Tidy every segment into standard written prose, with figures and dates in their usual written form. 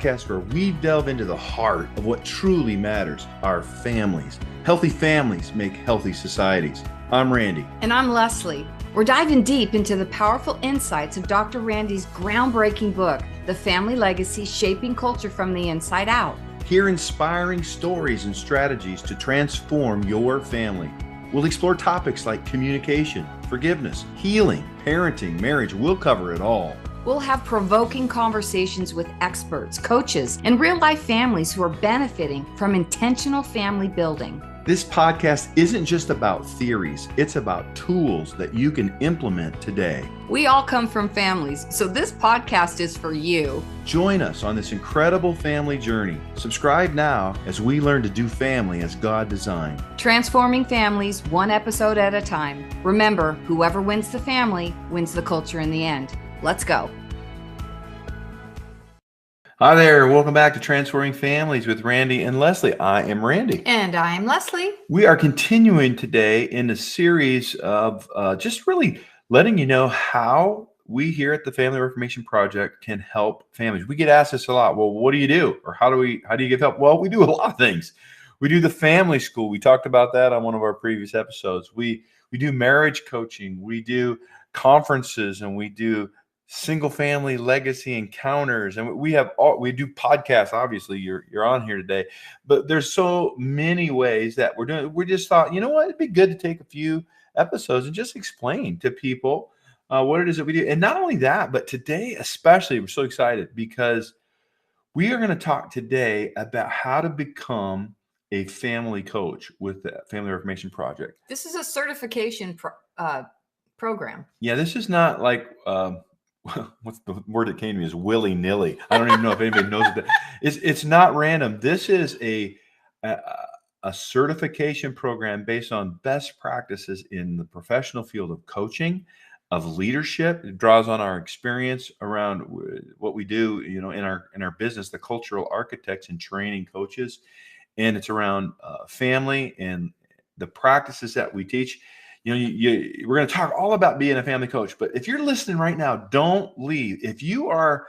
podcast where we delve into the heart of what truly matters, our families. Healthy families make healthy societies. I'm Randy. And I'm Leslie. We're diving deep into the powerful insights of Dr. Randy's groundbreaking book, The Family Legacy: Shaping Culture from the Inside Out. Hear inspiring stories and strategies to transform your family. We'll explore topics like communication, forgiveness, healing, parenting, marriage. We'll cover it all. We'll have provoking conversations with experts, coaches, and real-life families who are benefiting from intentional family building. This podcast isn't just about theories, it's about tools that you can implement today. We all come from families, so this podcast is for you. Join us on this incredible family journey. Subscribe now as we learn to do family as God designed. Transforming families one episode at a time. Remember, whoever wins the family wins the culture in the end. Let's go. Hi there. Welcome back to Transforming Families with Randy and Leslie. I am Randy. And I am Leslie. We are continuing today in a series of just really letting you know how we here at the Family Reformation Project can help families. We get asked this a lot. Well, what do you do? Or how do you give help? Well, we do a lot of things. We do the family school. We talked about that on one of our previous episodes. We do marriage coaching. We do conferences, and we do single family legacy encounters, and we do podcasts. Obviously you're on here today, but there's so many ways that we're doing it. We just thought, you know what, it'd be good to take a few episodes and just explain to people what it is that we do. And not only that, but today especially, we're so excited because we are going to talk today about how to become a family coach with the Family Reformation Project. This is a certification program. Yeah, this is not like what's the word that came to me is willy-nilly. I don't even know if anybody knows that. It's not random. This is a certification program based on best practices in the professional field of coaching, of leadership. It draws on our experience around what we do, in our business, the cultural architects and training coaches, and it's around family and the practices that we teach. We're going to talk all about being a family coach, but if you're listening right now, don't leave. If you're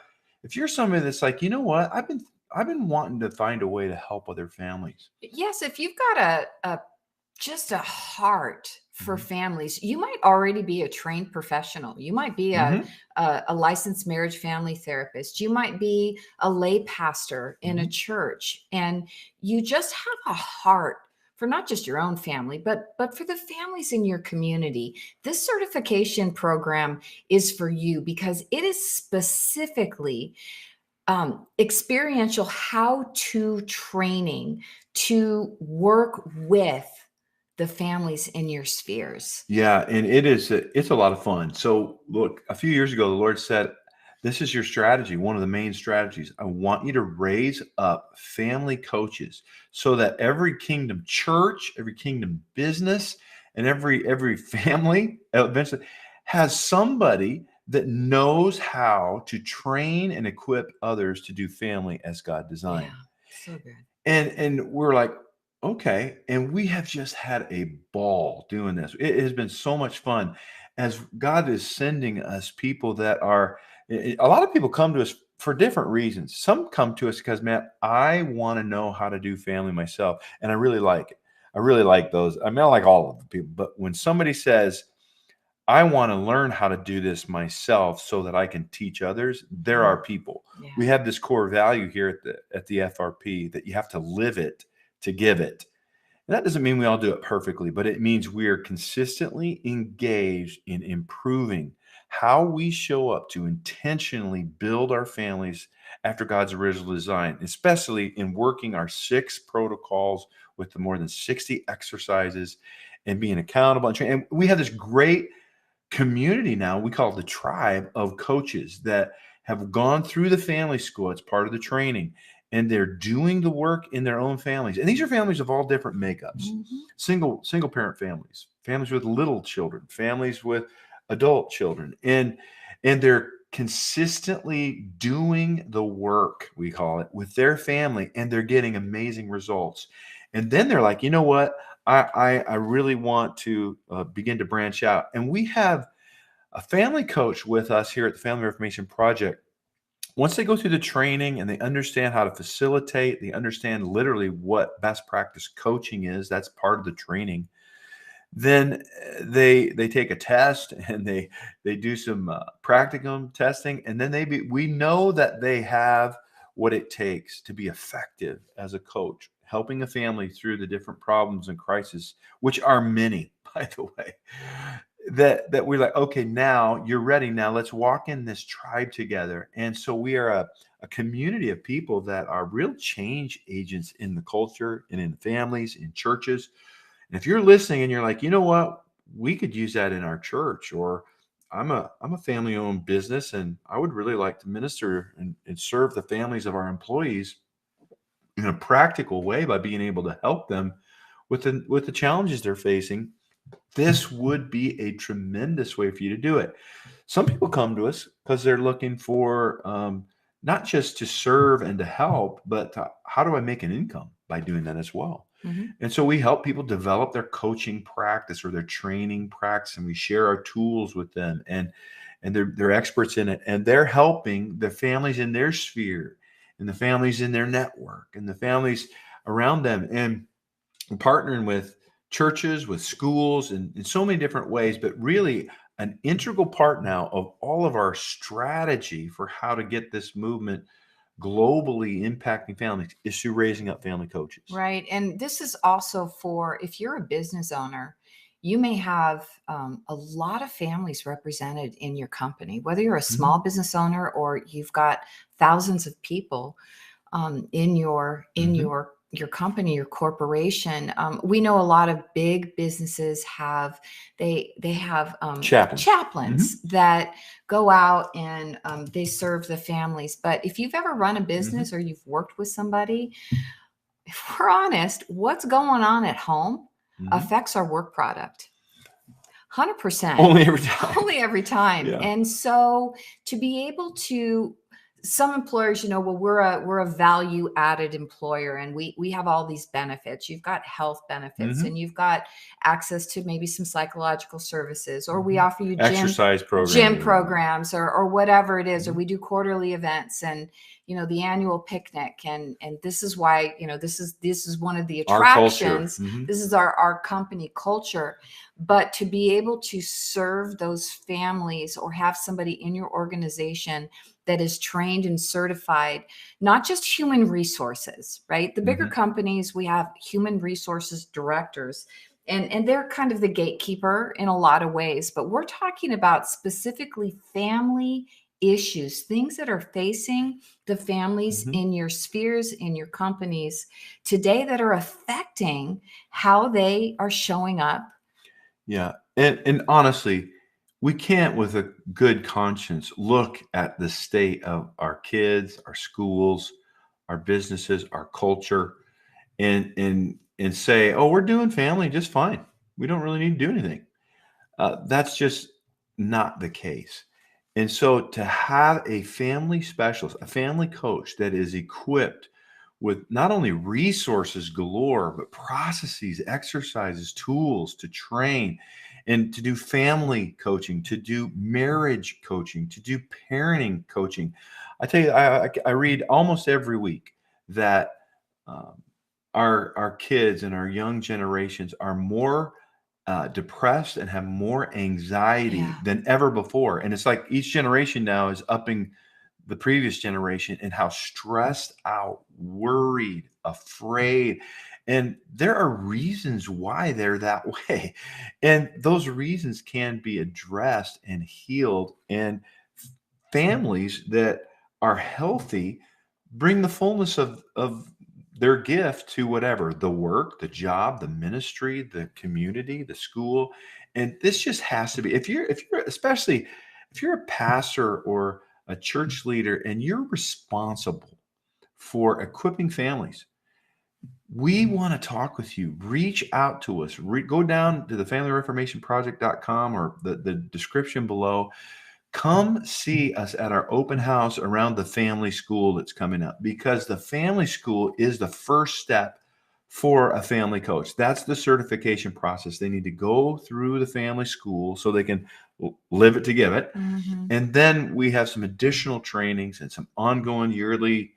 somebody that's like, you know what, I've been wanting to find a way to help other families. Yes, if you've got just a heart for families, you might already be a trained professional. You might be a licensed marriage family therapist. You might be a lay pastor in a church, and you just have a heart for not just your own family, but for the families in your community. This certification program is for you because it is specifically experiential how-to training to work with the families in your spheres. Yeah, and it's a lot of fun. So look, a few years ago, the Lord said, this is your strategy, one of the main strategies. I want you to raise up family coaches so that every kingdom church, every kingdom business, and every family eventually has somebody that knows how to train and equip others to do family as God designed. Yeah, so good. And we're like, okay. And we have just had a ball doing this. It has been so much fun as God is sending us people that are, a lot of people come to us for different reasons. Some come to us because, man, I want to know how to do family myself. And I really like it. I really like those. I mean, I like all of the people. But when somebody says, I want to learn how to do this myself so that I can teach others, there are people. Yeah. We have this core value here at the FRP that you have to live it to give it. And that doesn't mean we all do it perfectly, but it means we are consistently engaged in improving how we show up to intentionally build our families after God's original design, especially in working our 6 protocols with the more than 60 exercises and being accountable. And we have this great community now. We call it the tribe of coaches that have gone through the family school. It's part of the training. And they're doing the work in their own families. And these are families of all different makeups. Single parent families, families with little children, families with adult children. And they're consistently doing the work, we call it, with their family, and they're getting amazing results. And then they're like, you know what? I really want to begin to branch out. And we have a family coach with us here at the Family Reformation Project once they go through the training and they understand how to facilitate, they understand literally what best practice coaching is. That's part of the training. Then they take a test and they do some practicum testing, and then we know that they have what it takes to be effective as a coach, helping a family through the different problems and crises, which are many, by the way. That we're like, okay, now you're ready. Now let's walk in this tribe together. And so we are a community of people that are real change agents in the culture and in families, in churches. And if you're listening and you're like, you know what, we could use that in our church, or I'm a family owned business and I would really like to minister and serve the families of our employees in a practical way by being able to help them with the challenges they're facing. This would be a tremendous way for you to do it. Some people come to us because they're looking for not just to serve and to help, but how do I make an income by doing that as well? Mm-hmm. And so we help people develop their coaching practice or their training practice, and we share our tools with them, and they're experts in it, and they're helping the families in their sphere, and the families in their network, and the families around them, and partnering with churches, with schools, and in so many different ways. But really, an integral part now of all of our strategy for how to get this movement globally impacting families is through raising up family coaches. Right. And this is also for if you're a business owner, you may have a lot of families represented in your company, whether you're a small business owner or you've got thousands of people in your company, your corporation. We know a lot of big businesses have chaplains that go out and they serve the families. But if you've ever run a business or you've worked with somebody, if we're honest, what's going on at home affects our work product. 100%. Only every time. Only every time. Yeah. And so to be able to, some employers, well, we're a value added employer and we have all these benefits. You've got health benefits and you've got access to maybe some psychological services, or we offer you exercise gym programs or whatever it is, or we do quarterly events and the annual picnic, and this is why this is one of the attractions. This is our company culture. But to be able to serve those families or have somebody in your organization that is trained and certified, not just human resources, right? The bigger companies, we have human resources directors, and they're kind of the gatekeeper in a lot of ways. But we're talking about specifically family issues, things that are facing the families in your spheres, in your companies today that are affecting how they are showing up. Yeah. And honestly, we can't with a good conscience look at the state of our kids, our schools, our businesses, our culture, and say, oh, we're doing family just fine. We don't really need to do anything. That's just not the case. And so to have a family specialist, a family coach that is equipped with not only resources galore, but processes, exercises, tools to train and to do family coaching, to do marriage coaching, to do parenting coaching. I tell you, I read almost every week that our kids and our young generations are more depressed and have more anxiety than ever before. And it's like each generation now is upping the previous generation and how stressed out, worried, afraid. And there are reasons why they're that way. And those reasons can be addressed and healed. And families that are healthy bring the fullness of their gift to whatever, the work, the job, the ministry, the community, the school. And this just has to be, if you're especially if you're a pastor or a church leader and you're responsible for equipping families, we want to talk with you. Reach out to us. Go down to the FamilyReformationProject.com or the description below. Come see us at our open house around the family school that's coming up, because the family school is the first step for a family coach. That's the certification process. They need to go through the family school so they can live it to give it. Mhm. And then we have some additional trainings and some ongoing yearly,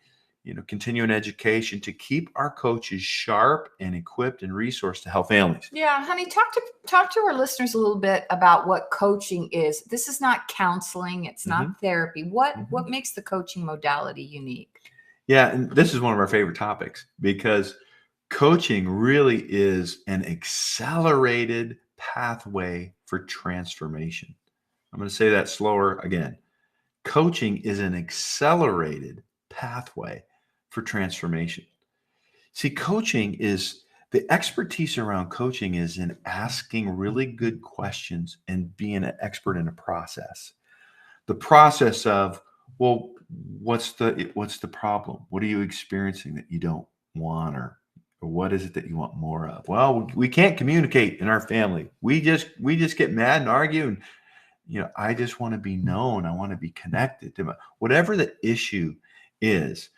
continuing education to keep our coaches sharp and equipped and resourced to help families. Yeah, honey, talk to our listeners a little bit about what coaching is. This is not counseling, it's Mhm, not therapy. What mhm. makes the coaching modality unique? Yeah, and this is one of our favorite topics because coaching really is an accelerated pathway for transformation. I'm going to say that slower again. Coaching is an accelerated pathway for transformation. See, coaching is the expertise around coaching is in asking really good questions and being an expert in a process. The process of, well, what's the problem? What are you experiencing that you don't want, or what is it that you want more of? Well, we can't communicate in our family. We just get mad and argue, and I just want to be known. I want to be connected to whatever the issue is.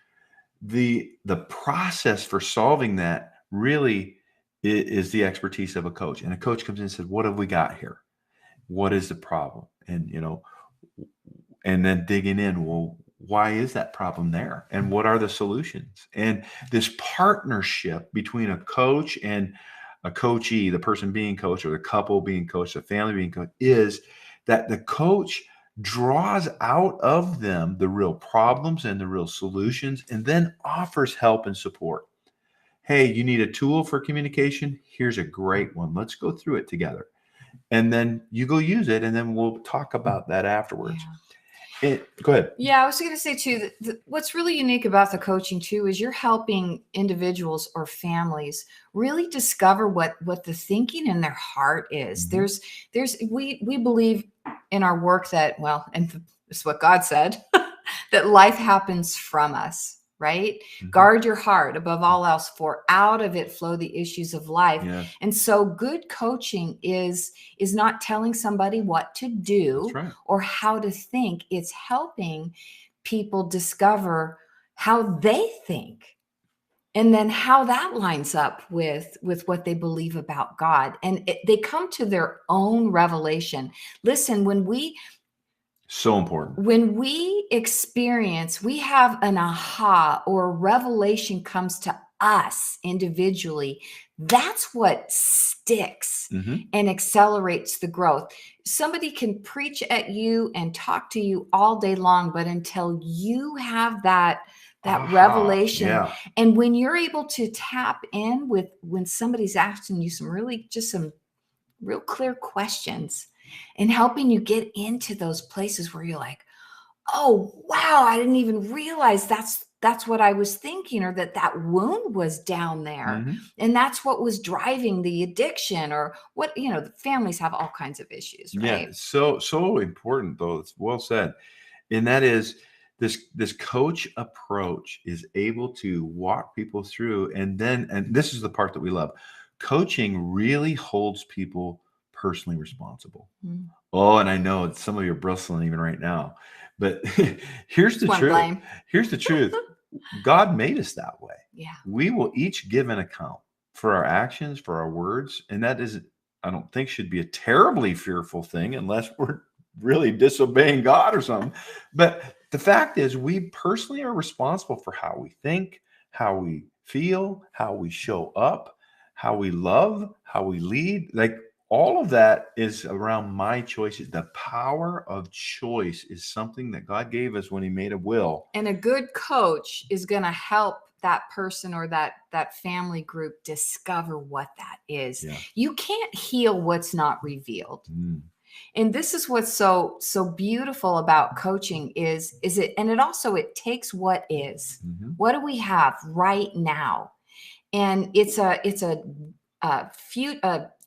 The process for solving that really is the expertise of a coach. And a coach comes in and says, "What have we got here? What is the problem?" And then digging in, well, why is that problem there? And what are the solutions? And this partnership between a coach and a coachee, the person being coached, or the couple being coached, the family being coached, is that the coach draws out of them the real problems and the real solutions, and then offers help and support. Hey, you need a tool for communication? Here's a great one. Let's go through it together. And then you go use it, and then we'll talk about that afterwards. Yeah. Go ahead. Yeah, I was going to say too that what's really unique about the coaching too is you're helping individuals or families really discover what the thinking in their heart is. Mhm. We believe in our work that, well, and it's what God said, that life happens from us, right? Mhm. Guard your heart above all else, for out of it flow the issues of life. Yes, And so good coaching is not telling somebody what to do that's right. or how to think. It's helping people discover how they think and then how that lines up with what they believe about God, and they come to their own revelation. Listen, So important. when we experience, we have an aha or a revelation comes to us individually, that's what sticks Mhm. and accelerates the growth. Somebody can preach at you and talk to you all day long, but until you have that Aha, revelation, yeah. and when you're able to tap in with when somebody's asking you some real clear questions and helping you get into those places where you're like, oh wow, I didn't even realize that's what I was thinking, or that wound was down there, Mhm. and that's what was driving the addiction, or what, the families have all kinds of issues, Yeah, right? so important though. It's well said. And that is this coach approach is able to walk people through, and this is the part that we love. Coaching really holds people personally responsible. Mm. Oh, and I know some of you are bristling even right now. But here's Just the want to truth. blame. Here's the truth. God made us that way. Yeah. We will each give an account for our actions, for our words, and that isn't, I don't think, should be a terribly fearful thing unless we're really disobeying God or something. But the fact is, we personally are responsible for how we think, how we feel, how we show up, how we love, how we lead. Like all of that is around my choices. The power of choice is something that God gave us when He made a will. And a good coach is going to help that person or that family group discover what that is. Yeah. You can't heal what's not revealed. Mm. And this is what's so beautiful about coaching is it, and it takes what is. Mhm. What do we have right now? And it's a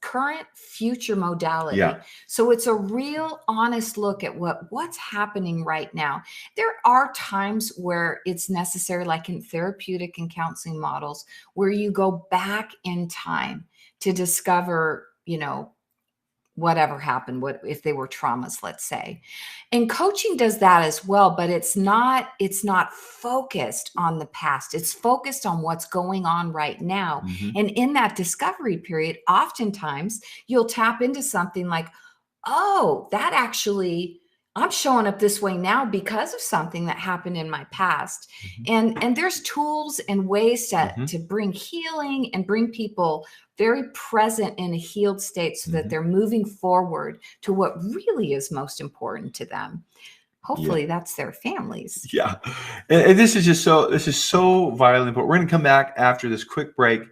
current future modality. Yeah. So it's a real honest look at what's happening right now. There are times where it's necessary, like in therapeutic and counseling models, where you go back in time to discover, whatever happened, what if they were traumas, let's say. And coaching does that as well, but it's not focused on the past. It's focused on what's going on right now. Mhm. And in that discovery period, oftentimes you'll tap into something like, oh, that actually, I'm showing up this way now because of something that happened in my past. Mhm. And there's tools and ways to Mhm. bring healing and bring people very present in a healed state so that Mhm. they're moving forward to what really is most important to them. Yeah. Hopefully that's their families. Yeah. And this is so vitally important. We're going to come back after this quick break,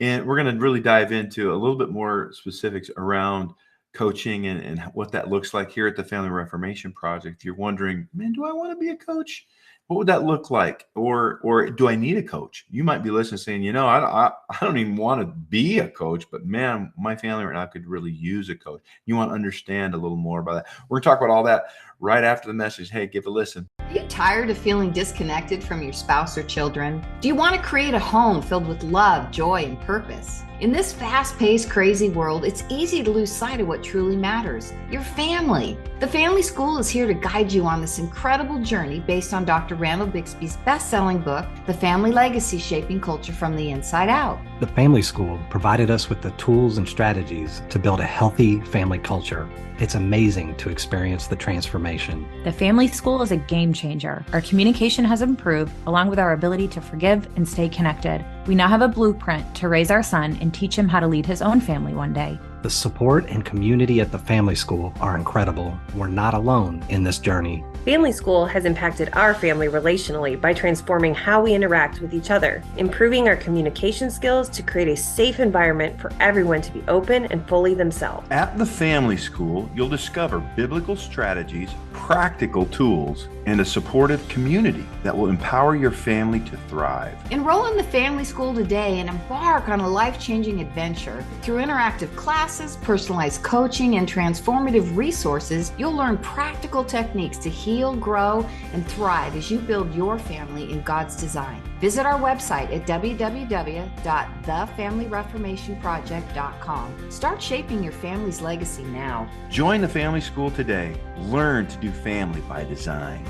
and we're going to really dive into a little bit more specifics around coaching and what that looks like here at the Family Reformation Project. If you're wondering, man, do I want to be a coach? What would that look like? Or do I need a coach? You might be listening saying, I don't even want to be a coach, but man, my family right now could really use a coach. You want to understand a little more about that. We're going to talk about all that right after the message. Hey, give a listen. Are you tired of feeling disconnected from your spouse or children? Do you want to create a home filled with love, joy, and purpose? In this fast-paced, crazy world, it's easy to lose sight of what truly matters: your family. The Family School is here to guide you on this incredible journey based on Dr. Randall Bixby's best-selling book, The Family Legacy: Shaping Culture from the Inside Out. The Family School provided us with the tools and strategies to build a healthy family culture. It's amazing to experience the transformation. The Family School is a game changer. Our communication has improved, along with our ability to forgive and stay connected. We now have a blueprint to raise our son and teach him how to lead his own family one day. The support and community at the Family School are incredible. We're not alone in this journey. Family School has impacted our family relationally by transforming how we interact with each other, improving our communication skills to create a safe environment for everyone to be open and fully themselves. At the Family School, you'll discover biblical strategies, practical tools, and a supportive community that will empower your family to thrive. Enroll in the Family School today and embark on a life-changing adventure. Through interactive classes, personalized coaching, and transformative resources, you'll learn practical techniques to heal, grow, and thrive as you build your family in God's design. Visit our website at www.thefamilyreformationproject.com. Start shaping your family's legacy now. Join the Family School today. Learn to do family by design.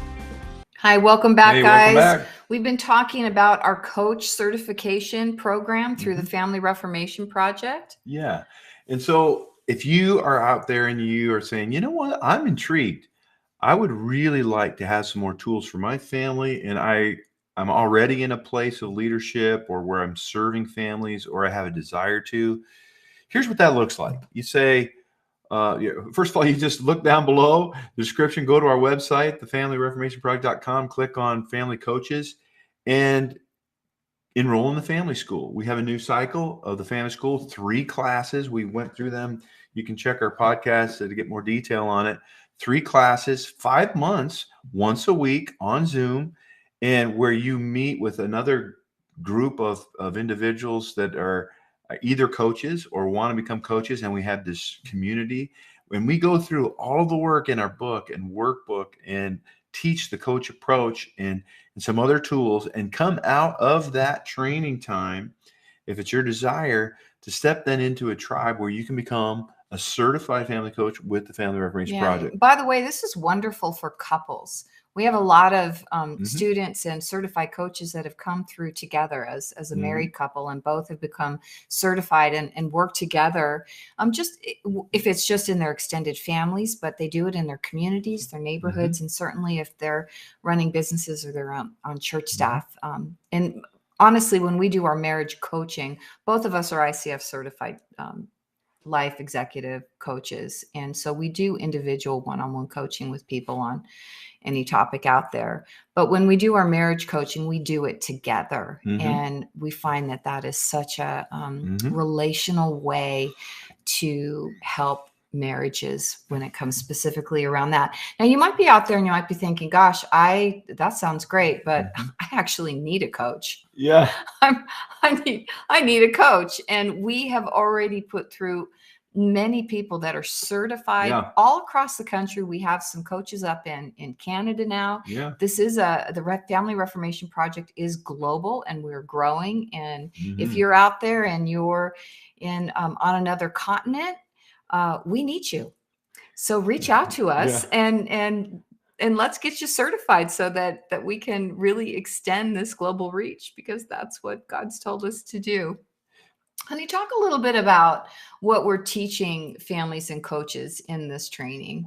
Hi, welcome back, Hey, guys. welcome back. We've been talking about our coach certification program through the Family Reformation Project. Yeah. And so if you are out there and you are saying, you know what, I'm intrigued. I would really like to have some more tools for my family. And I'm already in a place of leadership or where I'm serving families or I have a desire to. Here's what that looks like. You say, first of all, you just look down below the description, go to our website, thefamilyreformationproject.com, click on Family Coaches, and enroll in the Family School. We have a new cycle of the Family School, 3 classes. We went through them. You can check our podcast to get more detail on it. 3 classes, 5 months, once a week on Zoom, and where you meet with another group of individuals that are either coaches or want to become coaches. And we have this community. When we go through all of the work in our book and workbook and teach the coach approach and some other tools and come out of that training time, if it's your desire to step then into a tribe where you can become a certified family coach with the Family Reformation Project. By the way, this is wonderful for couples. We have a lot of students and certified coaches that have come through together as a married couple, and both have become certified and work together. Just if it's just in their extended families, but they do it in their communities, their neighborhoods, and certainly if they're running businesses or they're on church staff. And honestly, when we do our marriage coaching, both of us are ICF certified life executive coaches. And so we do individual one-on-one coaching with people on any topic out there. But when we do our marriage coaching, we do it together. And we find that that is such a relational way to help marriages when it comes specifically around that. Now, you might be out there and you might be thinking, gosh, that sounds great, but I actually need a coach. Yeah. I need a coach. And we have already put through many people that are certified all across the country. We have some coaches up in Canada now. Yeah. This is the Family Reformation Project is global, and we're growing. And if you're out there and you're in on another continent, we need you. So reach out to us and let's get you certified so that we can really extend this global reach, because that's what God's told us to do. Honey, talk a little bit about what we're teaching families and coaches in this training.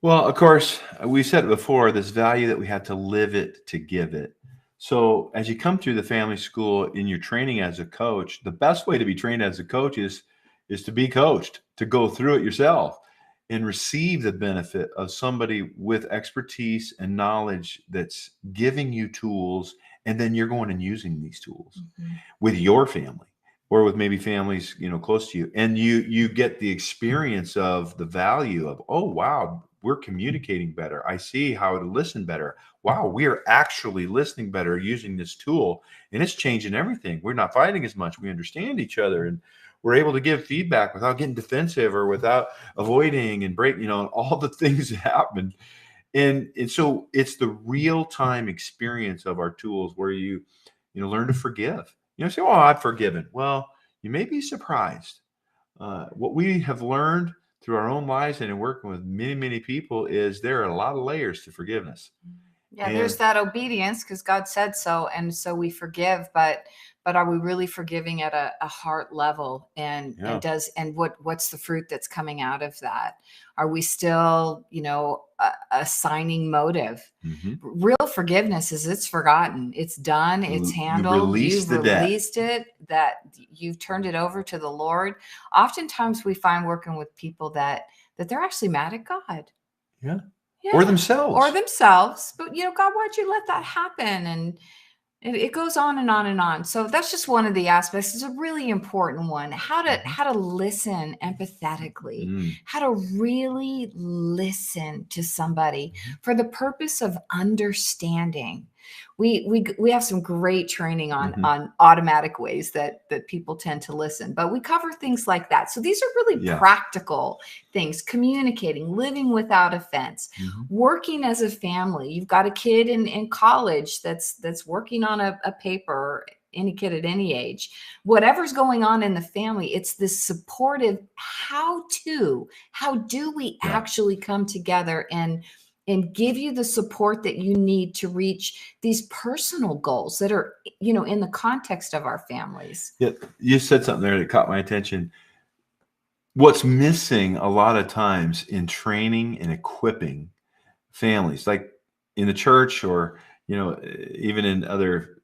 Well, of course, we said it before, this value that we have to live it to give it. So as you come through the family school in your training as a coach, the best way to be trained as a coach is to be coached, to go through it yourself and receive the benefit of somebody with expertise and knowledge that's giving you tools, and then you're going and using these tools with your family or with maybe families, close to you. And you get the experience of the value of, oh, wow, we're communicating better. I see how to listen better. Wow, we are actually listening better using this tool, and it's changing everything. We're not fighting as much. We understand each other, and we're able to give feedback without getting defensive or without avoiding and breaking, all the things that happen. And so it's the real-time experience of our tools where you learn to forgive. Say, oh, I've forgiven. Well, you may be surprised. What we have learned through our own lives and in working with many, many people is there are a lot of layers to forgiveness. Yeah, there's that obedience because God said so. And so we forgive, but are we really forgiving at a heart level? And what's the fruit that's coming out of that? Are we still, assigning motive? Real forgiveness is it's forgotten. It's done. It's handled. You've released it, that you've turned it over to the Lord. Oftentimes we find working with people that they're actually mad at God. Yeah. Or themselves. But, God, why'd you let that happen? And it goes on and on and on. So that's just one of the aspects. It's a really important one. How to listen empathetically, how to really listen to somebody for the purpose of understanding. We have some great training on automatic ways that people tend to listen, but we cover things like that. So these are really practical things: communicating, living without offense, working as a family. You've got a kid in college that's working on a paper, any kid at any age, whatever's going on in the family, it's this supportive how do we actually come together and give you the support that you need to reach these personal goals that are, in the context of our families. Yeah, you said something there that caught my attention. What's missing a lot of times in training and equipping families, like in the church or, even in other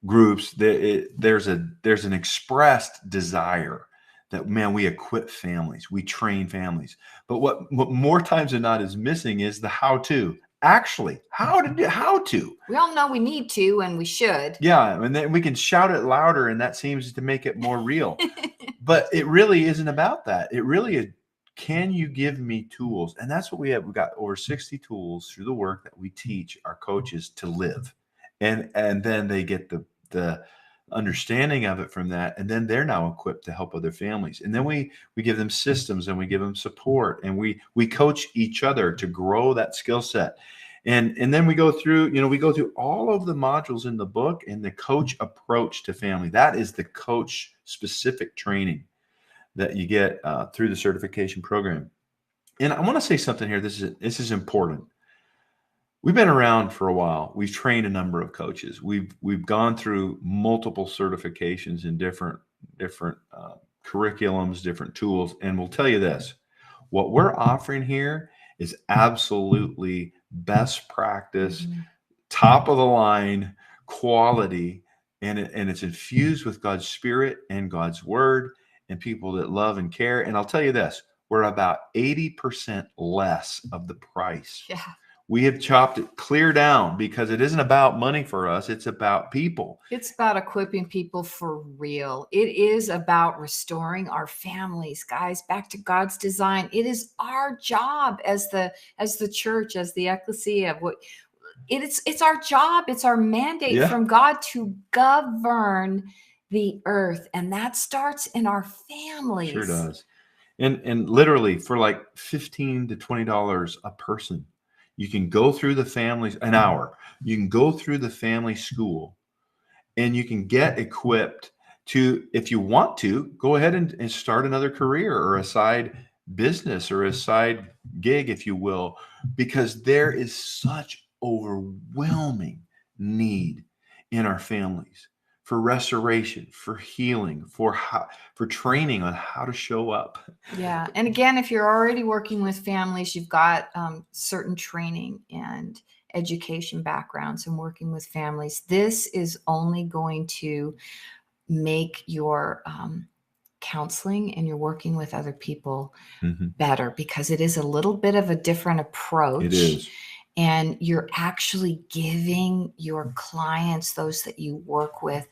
groups, there's an expressed desire that, man, we equip families, we train families. But what more times than not is missing is the how-to. Actually, how to. We all know we need to and we should. Yeah, and then we can shout it louder, and that seems to make it more real. But it really isn't about that. It really is, can you give me tools? And that's what we have. We've got over 60 tools through the work that we teach our coaches to live. And then they get the understanding of it from that, and then they're now equipped to help other families. And then we give them systems, and we give them support, and we coach each other to grow that skill set. And then we go through all of the modules in the book and the coach approach to family. That is the coach specific training that you get through the certification program. And I want to say something here. This is important. We've been around for a while. We've trained a number of coaches. We've gone through multiple certifications in different curriculums, different tools. And we'll tell you this: what we're offering here is absolutely best practice, top of the line quality, and it's infused with God's Spirit and God's Word and people that love and care. And I'll tell you this: we're about 80% less of the price. Yeah. We have chopped it clear down because it isn't about money for us. It's about people. It's about equipping people for real. It is about restoring our families, guys, back to God's design. It is our job as the church, as the ecclesia. It's our job. It's our mandate from God to govern the earth. And that starts in our families. Sure does. And literally for like $15 to $20 a person, you can go through the families an hour. You can go through the family school, and you can get equipped to, if you want to, go ahead and start another career or a side business or a side gig, if you will, because there is such overwhelming need in our families for restoration, for healing, for training on how to show up. Yeah. And again, if you're already working with families, you've got certain training and education backgrounds and working with families. This is only going to make your counseling and your working with other people better, because it is a little bit of a different approach. It is. And you're actually giving your clients, those that you work with,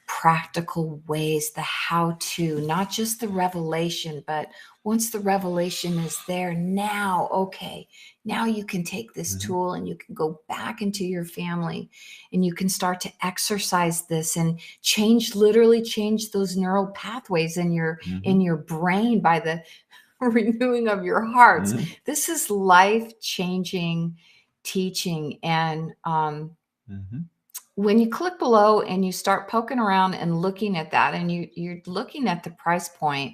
practical ways, the how to, not just the revelation, but once the revelation is there, now, okay, now you can take this tool and you can go back into your family and you can start to exercise this and literally change those neural pathways in your brain by the renewing of your hearts. This is life-changing teaching. And when you click below and you start poking around and looking at that, and you're looking at the price point,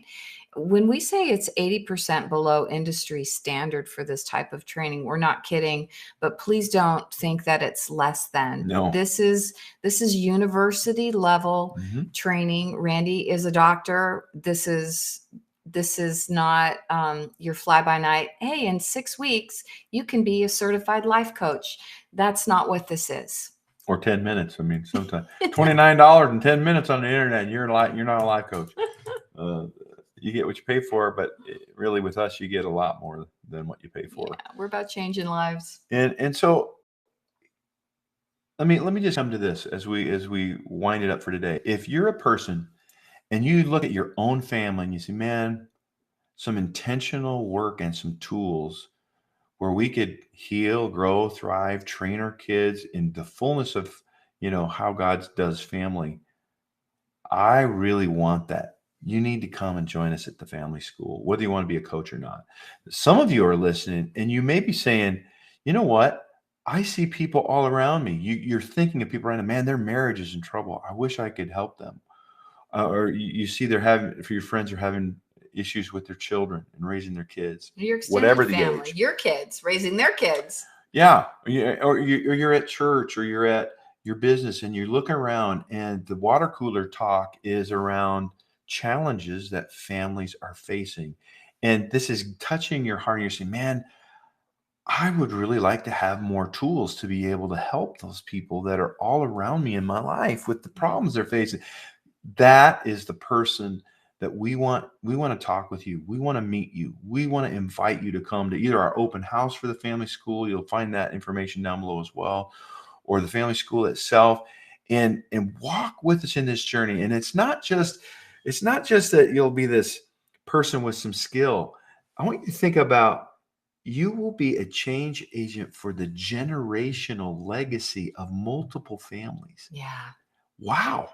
when we say it's 80% below industry standard for this type of training, we're not kidding, but please don't think that it's less than. No. This is university level training. Randy is a doctor. This is not your fly-by-night, hey, in 6 weeks, you can be a certified life coach. That's not what this is. Or 10 minutes. I mean, sometimes $29 and 10 minutes on the internet, and you're not a life coach. You get what you pay for, but really with us, you get a lot more than what you pay for. Yeah, we're about changing lives. And so let me just come to this as we wind it up for today. If you're a person and you look at your own family and you say, man, some intentional work and some tools where we could heal, grow, thrive, train our kids in the fullness of, how God does family. I really want that. You need to come and join us at the family school, whether you want to be a coach or not. Some of you are listening and you may be saying, you know what? I see people all around me. You're thinking of people around, man, their marriage is in trouble. I wish I could help them. Or you see if your friends are having issues with their children and raising their kids, your extended whatever the family, age. your kids raising their kids. Yeah. Or you're at church or you're at your business and you're looking around and the water cooler talk is around challenges that families are facing. And this is touching your heart. And you're saying, man, I would really like to have more tools to be able to help those people that are all around me in my life with the problems they're facing. That is the person that we want to talk with you. We want to meet you. We want to invite you to come to either our open house for the family school. You'll find that information down below as well, or the family school itself, and walk with us in this journey. And it's not just that you'll be this person with some skill. I want you to think about, you will be a change agent for the generational legacy of multiple families. Yeah. Wow.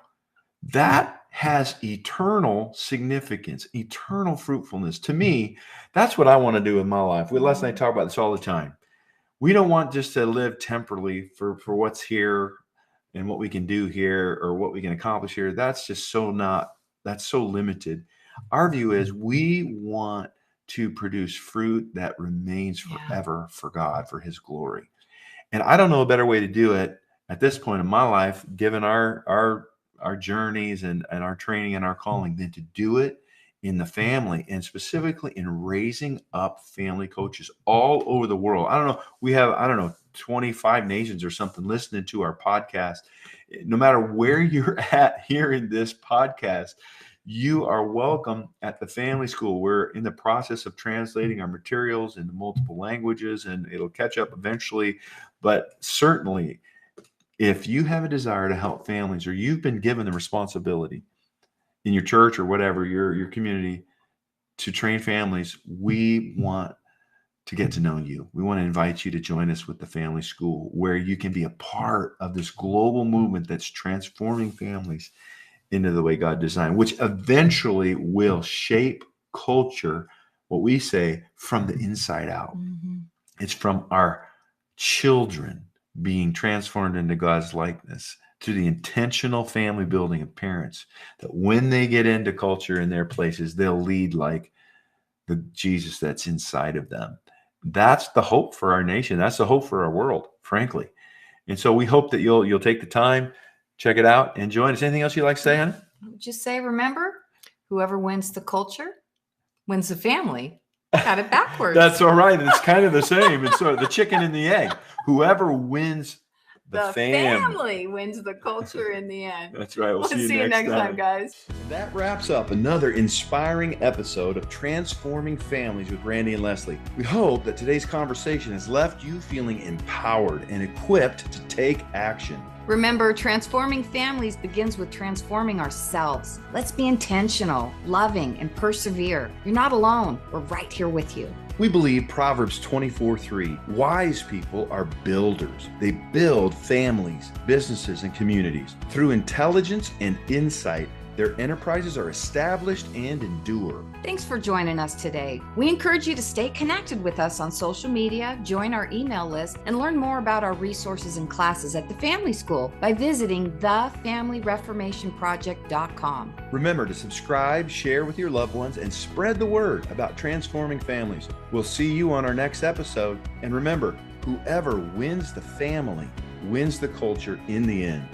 That has eternal significance, eternal fruitfulness. To me, that's what I want to do in my life. Les and I talk about this all the time. We don't want just to live temporally for what's here and what we can do here or what we can accomplish here. That's just that's so limited. Our view is we want to produce fruit that remains forever for God, for his glory. And I don't know a better way to do it at this point in my life, given our journeys and our training and our calling, than to do it in the family, and specifically in raising up family coaches all over the world. I don't know. We have, 25 nations or something listening to our podcast. No matter where you're at hearing this podcast, you are welcome at the family school. We're in the process of translating our materials into multiple languages, and it'll catch up eventually. But certainly, if you have a desire to help families, or you've been given the responsibility in your church or whatever, your community, to train families, we want to get to know you. We want to invite you to join us with the family school, where you can be a part of this global movement that's transforming families into the way God designed, which eventually will shape culture, what we say, from the inside out. Mm-hmm. It's from our children being transformed into God's likeness through the intentional family building of parents, that when they get into culture in their places, they'll lead like the Jesus that's inside of them. That's the hope for our nation. That's the hope for our world, frankly. And so we hope that you'll take the time, check it out, and join us. Anything else you'd like to say, honey? Just say, remember, whoever wins the culture wins the family. Got it backwards. That's all right. It's kind of the same. It's sort of the chicken and the egg. Whoever wins the family wins the culture in the end. That's right. We'll see you next time, guys. That wraps up another inspiring episode of Transforming Families with Randy and Leslie. We hope that today's conversation has left you feeling empowered and equipped to take action. Remember, transforming families begins with transforming ourselves. Let's be intentional, loving, and persevere. You're not alone. We're right here with you. We believe Proverbs 24:3, wise people are builders. They build families, businesses, and communities. Through intelligence and insight, their enterprises are established and endure. Thanks for joining us today. We encourage you to stay connected with us on social media, join our email list, and learn more about our resources and classes at the Family School by visiting thefamilyreformationproject.com. Remember to subscribe, share with your loved ones, and spread the word about transforming families. We'll see you on our next episode. And remember, whoever wins the family wins the culture in the end.